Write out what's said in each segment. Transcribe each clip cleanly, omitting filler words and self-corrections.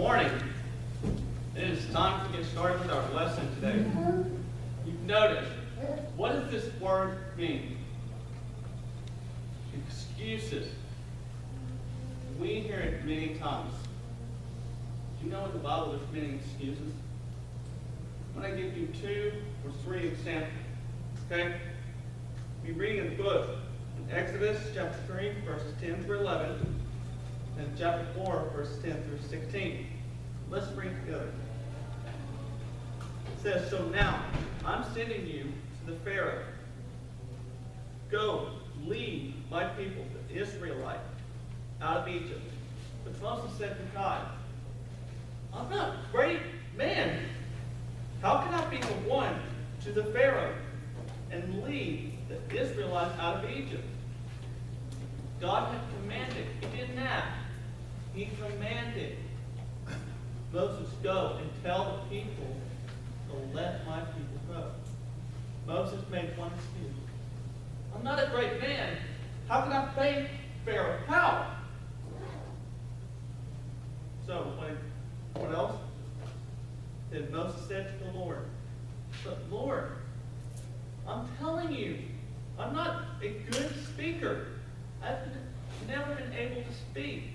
Morning. It is time to get started with our lesson today. You've noticed, what does this word mean? Excuses. We hear it many times. Do you know in the Bible there's many excuses? I'm going to give you 2 or 3 examples. Okay? We read in the book in Exodus chapter 3, verses 10 through 11, and chapter 4, verses 10 through 16. Let's read together. It says, "So now I'm sending you to the Pharaoh. Go, lead my people, the Israelites, out of Egypt." But Moses said to God, "I'm not a great man. How can I be the one to the Pharaoh and lead the Israelites out of Egypt?" God had commanded. He didn't ask. He commanded Moses, "Go and tell the people to let my people go." Moses made one excuse. "I'm not a great man. How can I obey Pharaoh? How?" So, what else? Then Moses said to the Lord, "But Lord, I'm telling you, I'm not a good speaker. I've never been able to speak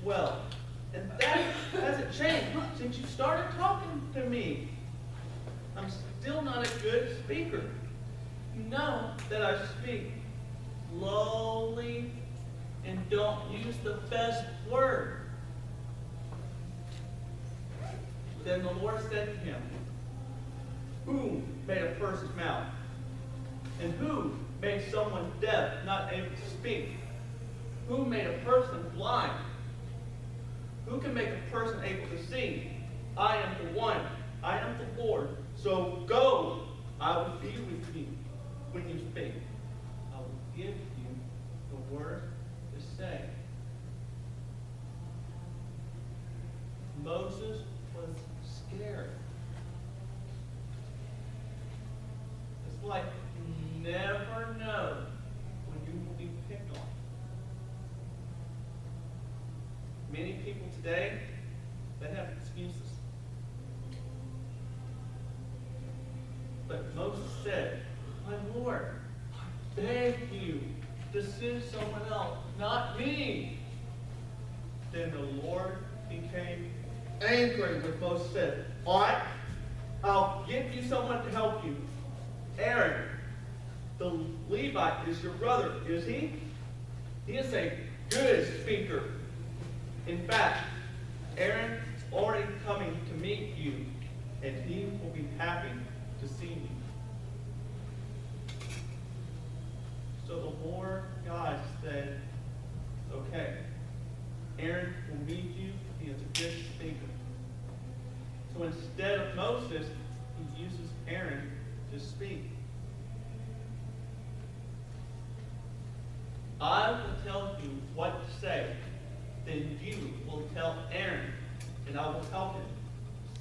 well. And that hasn't changed since you started talking to me. I'm still not a good speaker. You know that I speak slowly and don't use the best word." Then the Lord said to him, "Who made a person's mouth? And who made someone deaf, not able to speak? Who made a person blind? Who can make a person able to see? I am the one. I am the Lord. So go. I will be with you when you speak. I will give you the word to say." Moses was scared. It's like you never know when you will be picked on. Many people today, they have excuses. But Moses said, "My Lord, I beg you to send someone else, not me." Then the Lord became angry with Moses and said, "All right, I'll give you someone to help you. Aaron, the Levite, is your brother, is he? He is a good speaker. In fact, Aaron is already coming to meet you, and he will be happy to see you." So the Lord God said, "Okay, Aaron will meet you. He is a good speaker." So instead of Moses, he uses Aaron to speak. "I will tell you what to say. Then you will tell Aaron, and I will help him.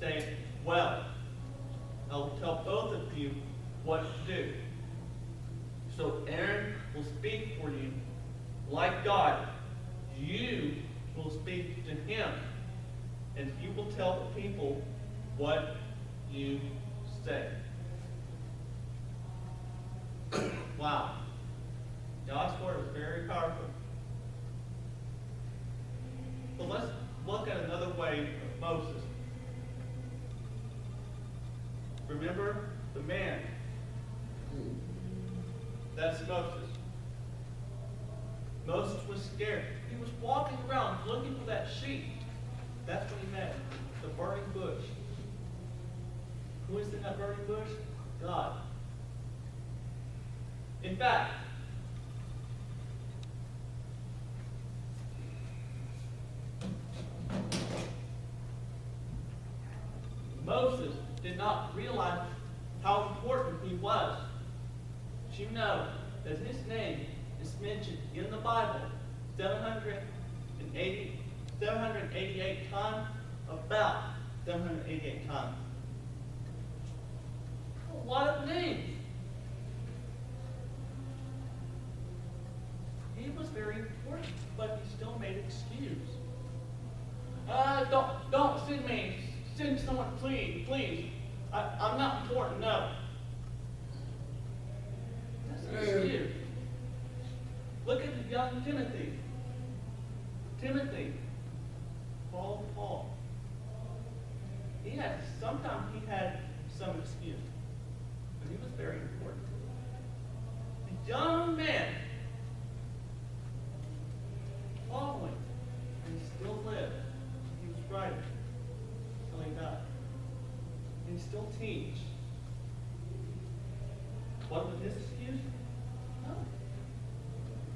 Say, well, I will tell both of you what to do. So Aaron will speak for you like God. You will speak to him, and he will tell the people what you say." Wow. God's word is very powerful. But let's look at another way of Moses. Remember the man. That's Moses. Moses was scared. He was walking around looking for that sheep. That's when he met the burning bush. Who is in that burning bush? God. In fact, Moses did not realize how important he was. Did you know that his name is mentioned in the Bible 788 times? About 788 times. A lot of names. He was very important, but he still made an excuse. I don't important. No. That's an excuse. Look at young Timothy. Paul. Sometimes he had some excuse, but he was very important. A young man, following, and he still lived. He was writing until he died. And he still teach. What was his excuse? No.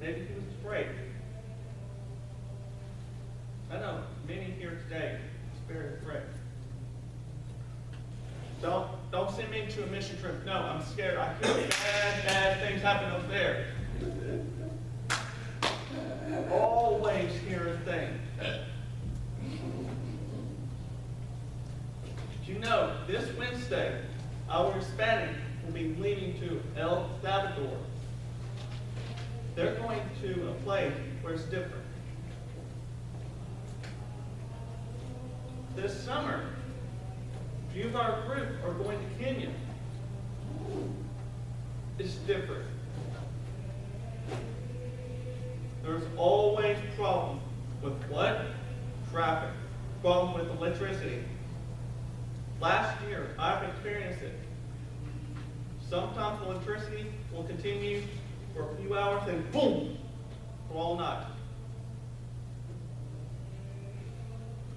Maybe he was afraid. I know many here today are very afraid. Don't send me to a mission trip. No, I'm scared. I hear bad things happen up there. Always hear a thing. Did you know this Wednesday our Hispanic will be leaving to El Salvador? They're going to a place where it's different. This summer, a few of our group are going to Kenya. It's different. There's always problems with what? Traffic. Problem with electricity. Last year, I've experienced it. Sometimes electricity will continue for a few hours and boom, for all night.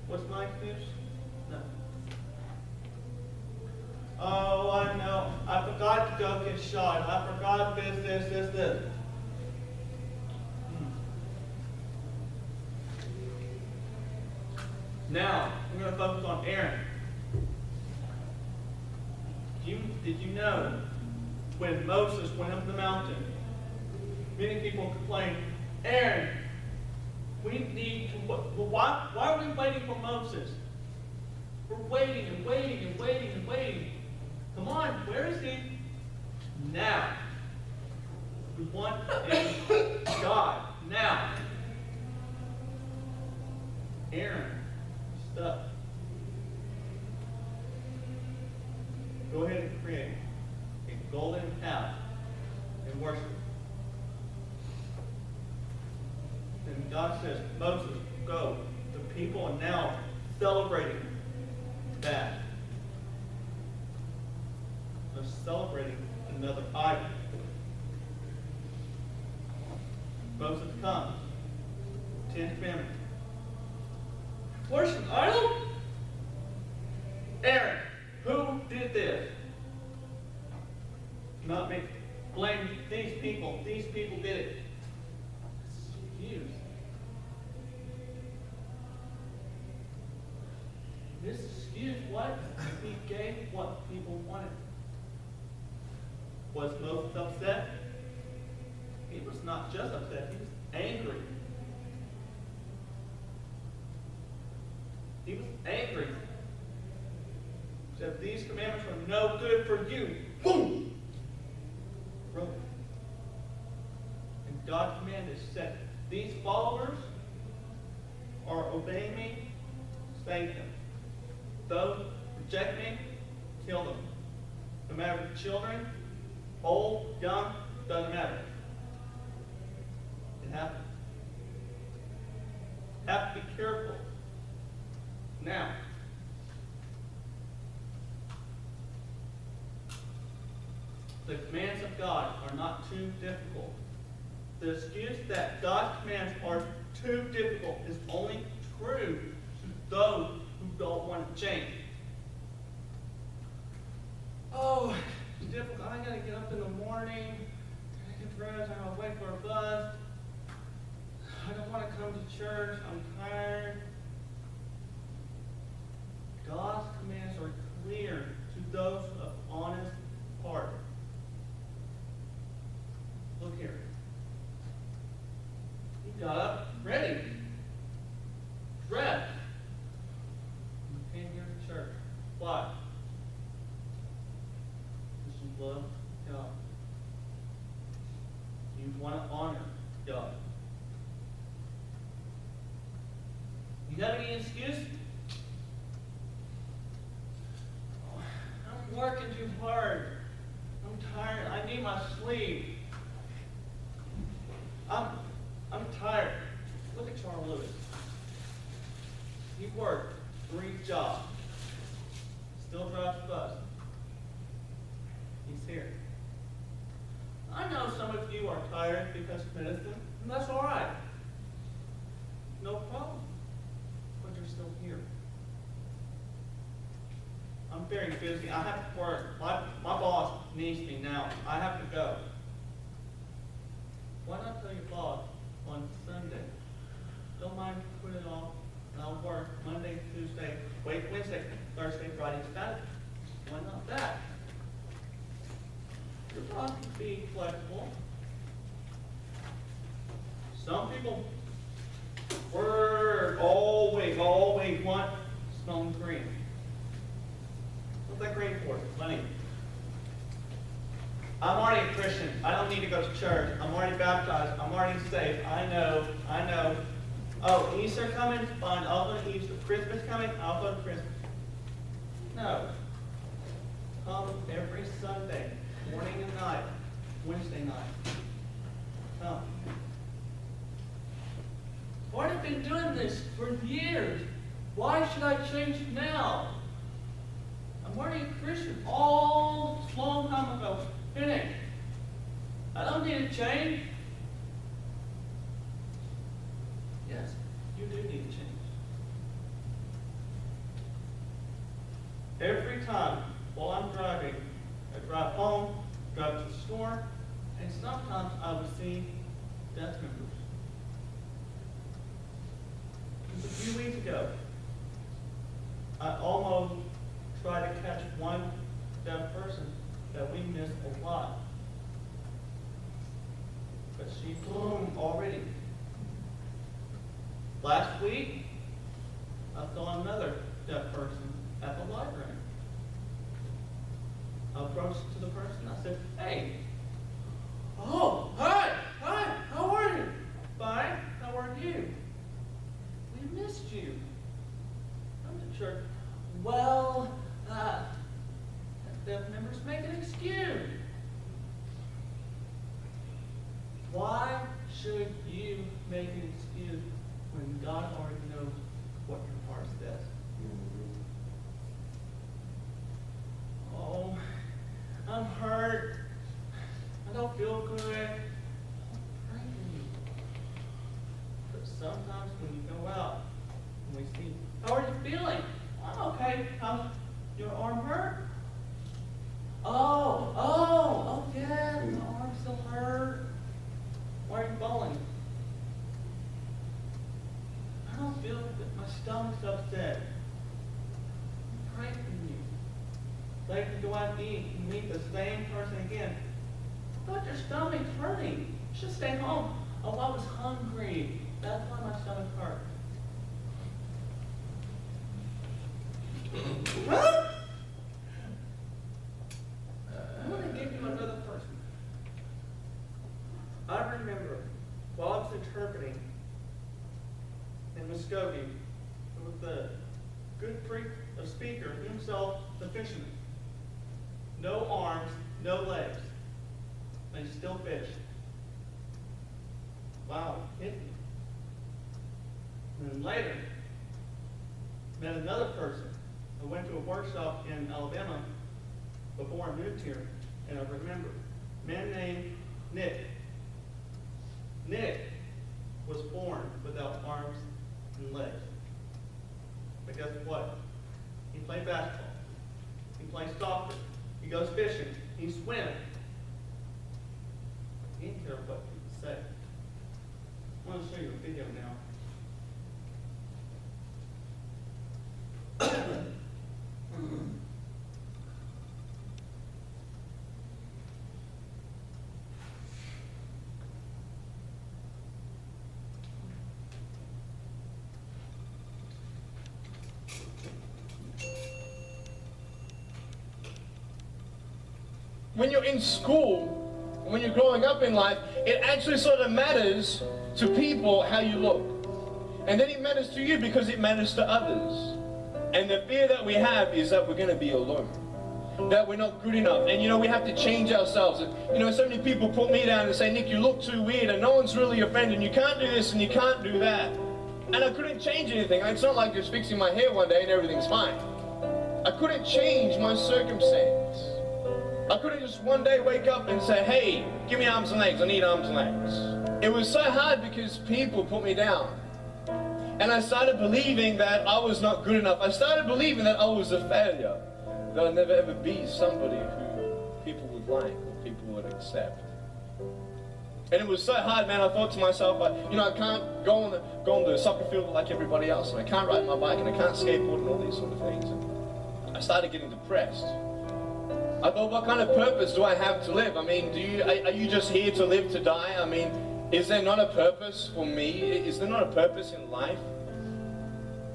What's my excuse? No. Oh, I know. I forgot to go get shot. I forgot this. Now, we're going to focus on Aaron. Did you know when Moses went up the mountain, many people complained, Aaron, we need to, why are we waiting for Moses? We're waiting and waiting. Come on, where is he? Now. We want God. Now. Aaron, stuck. Go ahead and create a golden calf and worship. And God says, Moses, go. The people are now celebrating that. They're celebrating another idol. Moses comes. 10 Commandments. Worship idol? Aaron, who did this? Not me. Blame these people. These people did it. Excuse. This excuse what? He gave what people wanted. Was Moses upset? He was not just upset, he was angry. He was angry. He said, these commandments are no good for you. Boom! Broke it. And God commanded, said, these followers are obeying me, save them. Those reject me, kill them. No matter the children, old, young, doesn't matter. It happens. Have to be careful. Now, the commands of God are not too difficult. The excuse that God's commands are too difficult is only true to those who don't want to change. Oh, it's difficult. I gotta get up in the morning, I get dressed, I gotta wait for a bus. I don't want to come to church, I'm tired. God's commands are clear to those of honest heart. Look here. He got up, ready, dressed. You came here to church. Why? Because you love God. You want to honor God. You have any excuse? I'm working too hard. I'm tired. I need my sleep. I'm tired. Look at Charles Lewis. He worked 3 jobs. Still drives the bus. He's here. I know some of you are tired because of medicine, and that's all right. No problem. But you're still here. I'm very busy. I have to work. My boss needs me now. I have to go. Why not tell your boss on Sunday? Don't mind put it off, and I'll work Monday, Tuesday, Wednesday, Thursday, Friday, Saturday. Why not that? Your boss can be flexible. Some people work all week, want smelling green. What's that green for? Money. I'm already a Christian. I don't need to go to church. I'm already baptized. I'm already saved. I know. Oh, Easter coming? Fine, I'll go to Easter. Christmas coming? I'll go to Christmas. No. Come every Sunday, morning and night, Wednesday night. Come. I've already been doing this for years. Why should I change now? I'm already a Christian all long time ago. Finished. I don't need to change. Yes, you do need to change. Every time while I'm driving, I drive home, drive to the store, and sometimes I would see death members. Just a few weeks ago, I almost tried to catch one deaf person that we missed a lot. But she boom already. Last week, I saw another deaf person at the library. I approached to the person, I said, hey. Oh, hi, how are you? Fine, how are you? We missed you. I'm to church. Well, deaf members make an excuse. Why should you make an excuse when God already knows what your heart says? Oh, I'm hurt. I don't feel good. Pray for you. But sometimes when you go out and we see, how are you feeling? I'm okay. How's your arm hurt? Oh, yeah, my arm still hurt. Why are you bawling? I don't feel good. My stomach's upset. Pray for you. They can go out and eat and meet the same person again. But your stomach's hurting. You should stay home. Oh, I was hungry. That's why my stomach hurt. I'm going to give you another person. I remember while I was interpreting in Muskogee with the good speaker, himself, the fisherman. No arms, no legs. And he still fished. Wow, hit me. And then later, met another person. I went to a workshop in Alabama before I moved here, and I remember a man named Nick. Nick was born without arms and legs. But guess what? He played basketball. He plays soccer. He goes fishing. He swims. He didn't care what people say. I want to show you a video now. When you're in school, when you're growing up in life, it actually sort of matters to people how you look. And then it matters to you because it matters to others. And the fear that we have is that we're going to be alone. that we're not good enough. And we have to change ourselves. And so many people put me down and say, Nick, you look too weird and no one's really your friend and you can't do this and you can't do that. And I couldn't change anything. It's not like just fixing my hair one day and everything's fine. I couldn't change my circumstance. I couldn't just one day wake up and say, hey, give me arms and legs, I need arms and legs. It was so hard because people put me down. And I started believing that I was not good enough. I started believing that I was a failure. That I'd never ever be somebody who people would like or people would accept. And it was so hard, man. I thought to myself, I can't go on the soccer field like everybody else, and I can't ride my bike, and I can't skateboard, and all these sort of things. And I started getting depressed. I thought, what kind of purpose do I have to live? I mean, are you just here to live to die? I mean, is there not a purpose for me? Is there not a purpose in life?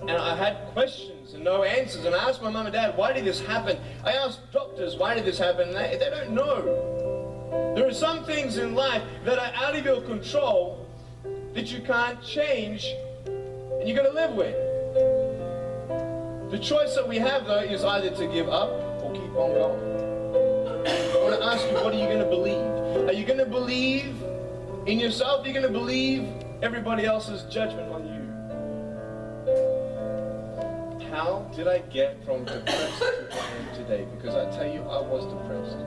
And I had questions and no answers. And I asked my mum and dad, why did this happen? I asked doctors, why did this happen? And they don't know. There are some things in life that are out of your control that you can't change and you're going to live with. The choice that we have, though, is either to give up or keep on going. I want to ask you, what are you going to believe? Are you going to believe in yourself? Are you going to believe everybody else's judgment on you? How did I get from depressed to where I am today? Because I tell you, I was depressed.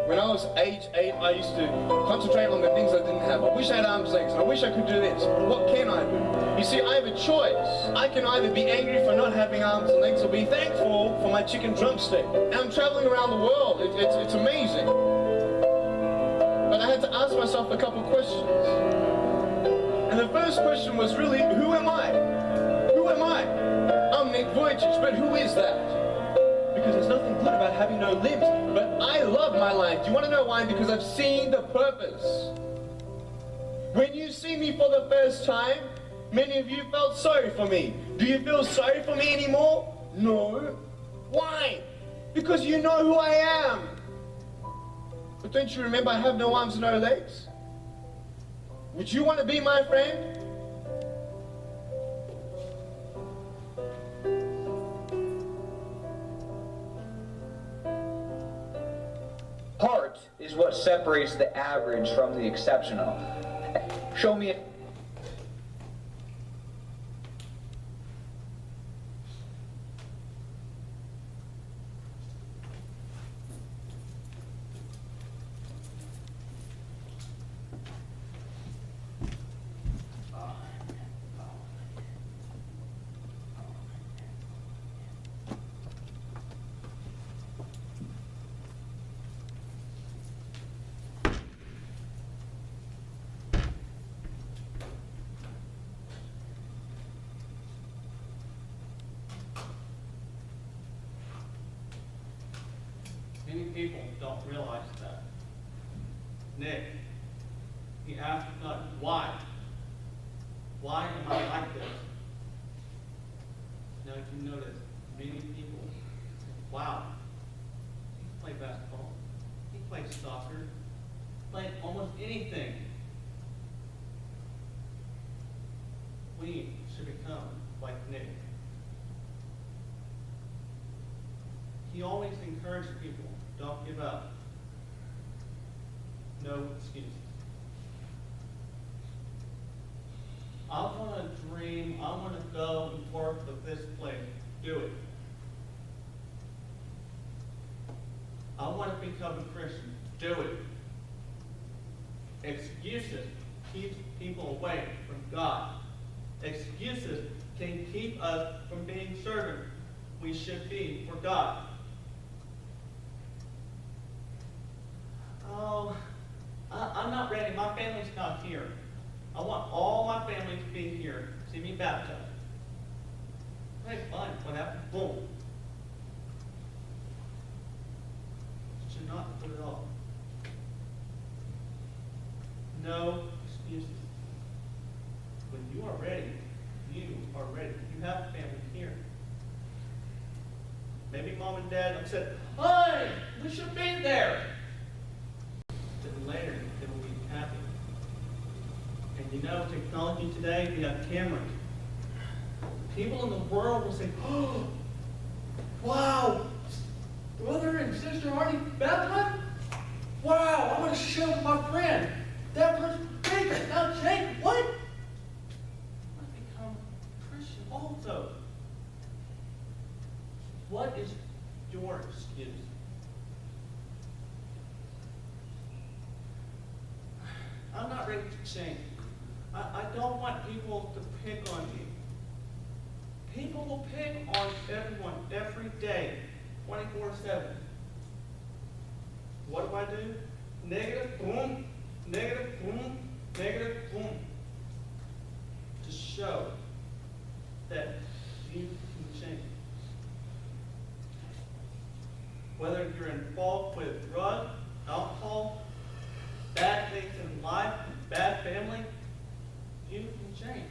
When I was age 8, I used to concentrate on the things I didn't have. I wish I had arms and legs, and I wish I could do this. What can I do? You see, I have a choice. I can either be angry for not having arms and legs or be thankful for my chicken drumstick. And I'm traveling around the world. It's amazing. But I had to ask myself a couple questions. And the first question was really, who am I? Who am I? I'm Nick Vujicic, but who is that? Because there's nothing good about having no limbs. But I love my life. Do you want to know why? Because I've seen the purpose. When you see me for the first time, many of you felt sorry for me. Do you feel sorry for me anymore? No. Why? Because you know who I am. But don't you remember I have no arms and no legs? Would you want to be my friend? Heart is what separates the average from the exceptional. Show me it. Many people don't realize that. Nick, he asked God, why? Why am I like this? Now you notice, many people say, wow, he can play basketball, he plays soccer, he plays almost anything. We should become like Nick. He always encouraged people, don't give up. No excuses. I want to dream, I want to go and work with this place. Do it. I want to become a Christian. Do it. Excuses keep people away from God. Excuses can keep us from being servants we should be for God. Oh, I'm not ready. My family's not here. I want all my family to be here, see me baptized. Hey, fine. What happened? Boom. Should not put it off. No excuses. When you are ready, you are ready. You have family here. Maybe mom and dad have said, hey, we should be there. Then later, they will be happy. And you know, technology today, we have cameras. People in the world will say, oh, wow, Brother and sister already baptized? Wow, I'm going to share with my friend. That person's big, now Jake, what? I've become a Christian also. What is your excuse? I'm not ready to change. I don't want people to pick on me. People will pick on everyone every day, 24/7. What do? Negative, boom, negative, boom, negative, boom. To show that you can change. Whether you're involved with drugs, alcohol, bad things in life, bad family, you can change.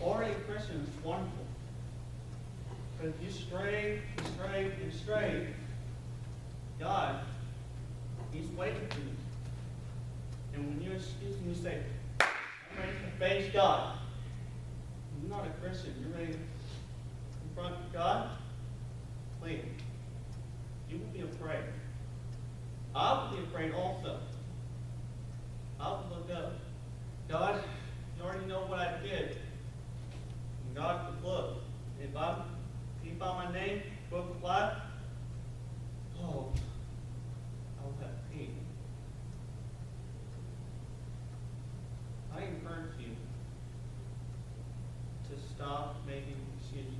Already a Christian is wonderful. But if you stray, and stray, and stray, God, He's waiting for you. And when you excuse me, you say, I'm ready to face God. You're not a Christian. You're ready to confront God. Please. You will be afraid. I will be afraid also. I will look up. God, you already know what I did. And God could look. If He found my name, book of life, oh, I will have peace. I encourage you to stop making excuses.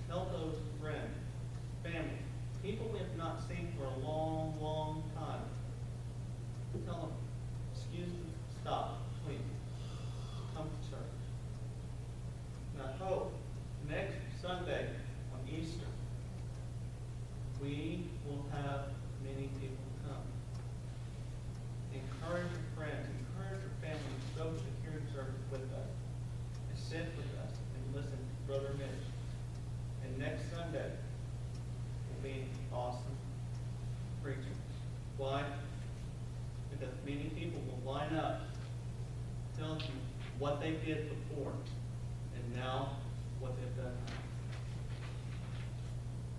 Tell those friends, family, people we have not seen for a long, long time. Tell them, excuses, stop, please. Come to church. And I hope next Sunday on Easter, we will have many people come. Encourage your friends, encourage your family to go to the hearing service with us, and sit with us, and listen to Brother Mitch. And next Sunday will be awesome preaching. Why? Because many people will line up telling you what they did before and now what they've done now.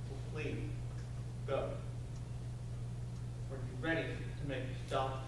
So please, go. Are you ready to make a stop